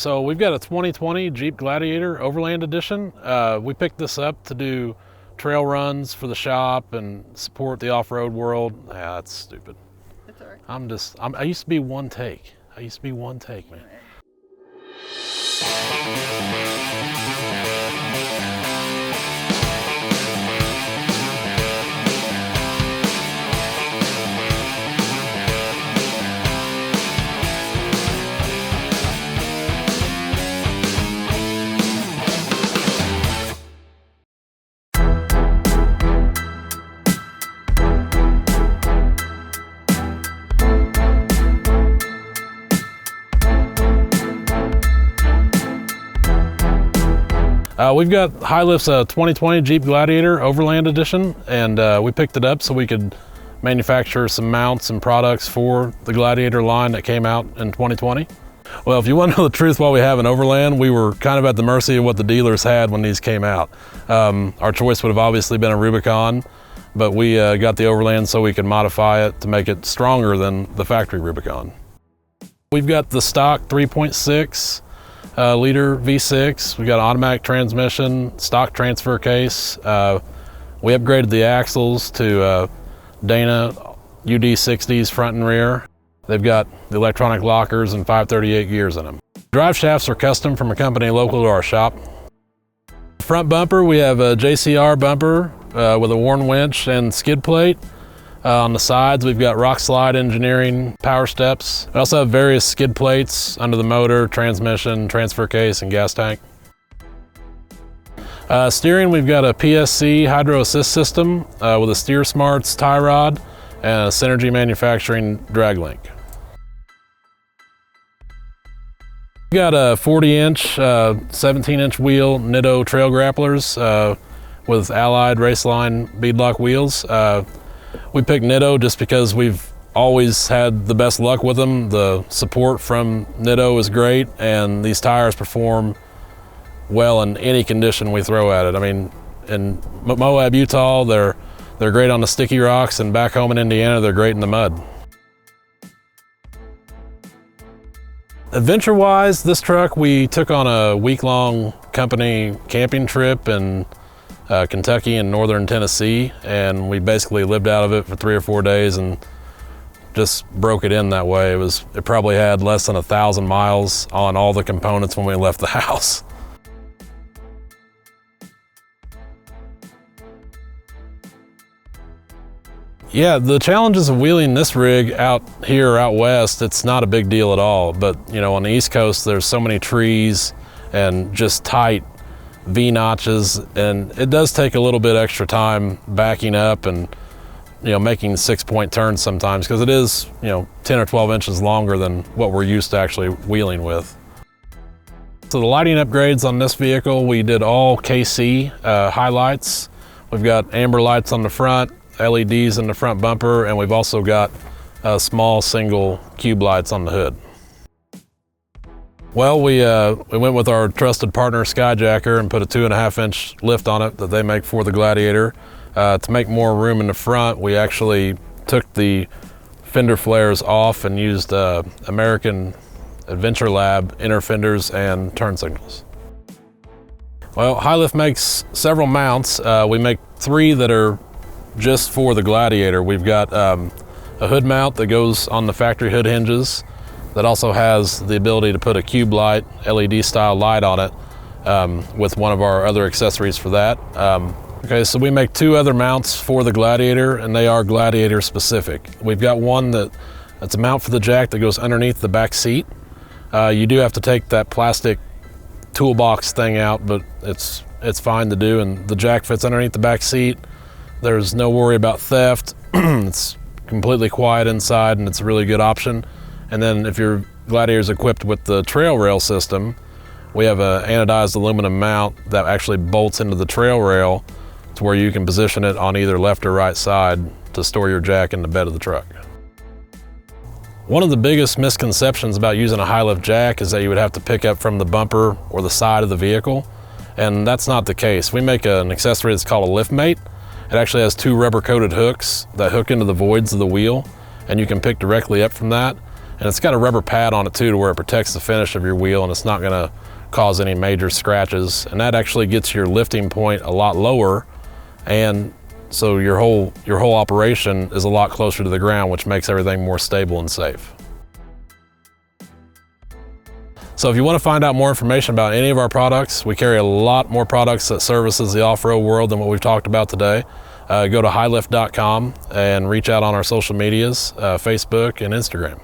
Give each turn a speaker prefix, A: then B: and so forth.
A: So we've got a 2020 Jeep Gladiator Overland Edition. We picked this up to do trail runs for the shop and support the off-road world. Yeah, that's stupid.
B: That's all right.
A: I used to be one take. Man. We've got Hi-Lift's 2020 Jeep Gladiator Overland Edition, and we picked it up so we could manufacture some mounts and products for the Gladiator line that came out in 2020. Well, if you want to know the truth, while we have an Overland, we were kind of at the mercy of what the dealers had when these came out. Our choice would have obviously been a Rubicon, but we got the Overland so we could modify it to make it stronger than the factory Rubicon. We've got the stock 3.6 liter V6. We got an automatic transmission, stock transfer case. We upgraded the axles to Dana UD60s front and rear. They've got the electronic lockers and 538 gears in them. Drive shafts are custom from a company local to our shop. Front bumper, we have a JCR bumper with a worn winch and skid plate. On the sides, we've got RockSlide engineering power steps. We also have various skid plates under the motor, transmission, transfer case, and gas tank. Steering, we've got a PSC hydro assist system with a Steer Smarts tie rod and a Synergy Manufacturing drag link. We got a 40-inch, 17-inch wheel Nitto trail grapplers with Allied Raceline beadlock wheels. We picked Nitto just because we've always had the best luck with them. The support from Nitto is great, and these tires perform well in any condition we throw at it. I mean, in Moab, Utah, they're great on the sticky rocks, and back home in Indiana, they're great in the mud. Adventure-wise, this truck we took on a week-long company camping trip in Kentucky and northern Tennessee, and we basically lived out of it for 3 or 4 days and just broke it in that way. It probably had less than 1,000 miles on all the components when we left the house. Yeah, the challenges of wheeling this rig out here out west, it's not a big deal at all. But you know, on the East Coast, there's so many trees and just tight V-notches, and it does take a little bit extra time backing up and, you know, making 6-point turns sometimes, because it is, you know, 10 or 12 inches longer than what we're used to actually wheeling with. So the lighting upgrades on this vehicle, we did all KC highlights. We've got amber lights on the front, LEDs in the front bumper, and we've also got small single cube lights on the hood. Well, we went with our trusted partner Skyjacker and put a 2.5-inch lift on it that they make for the Gladiator. To make more room in the front, we actually took the fender flares off and used American Adventure Lab inner fenders and turn signals. Well, Hi-Lift makes several mounts. We make 3 that are just for the Gladiator. We've got a hood mount that goes on the factory hood hinges that also has the ability to put a cube light, LED style light on it with one of our other accessories for that. Okay, so we make 2 other mounts for the Gladiator, and they are Gladiator specific. We've got one that's a mount for the jack that goes underneath the back seat. You do have to take that plastic toolbox thing out, but it's fine to do, and the jack fits underneath the back seat. There's no worry about theft. It's completely quiet inside, and it's a really good option. And then if your Gladiator is equipped with the trail rail system, we have an anodized aluminum mount that actually bolts into the trail rail to where you can position it on either left or right side to store your jack in the bed of the truck. One of the biggest misconceptions about using a Hi-Lift jack is that you would have to pick up from the bumper or the side of the vehicle, and that's not the case. We make an accessory that's called a lift mate. It actually has 2 rubber-coated hooks that hook into the voids of the wheel, and you can pick directly up from that. And it's got a rubber pad on it too, to where it protects the finish of your wheel, and it's not gonna cause any major scratches. And that actually gets your lifting point a lot lower, and so your whole operation is a lot closer to the ground, which makes everything more stable and safe. So if you want to find out more information about any of our products, we carry a lot more products that services the off-road world than what we've talked about today. Go to hilift.com and reach out on our social medias, Facebook and Instagram.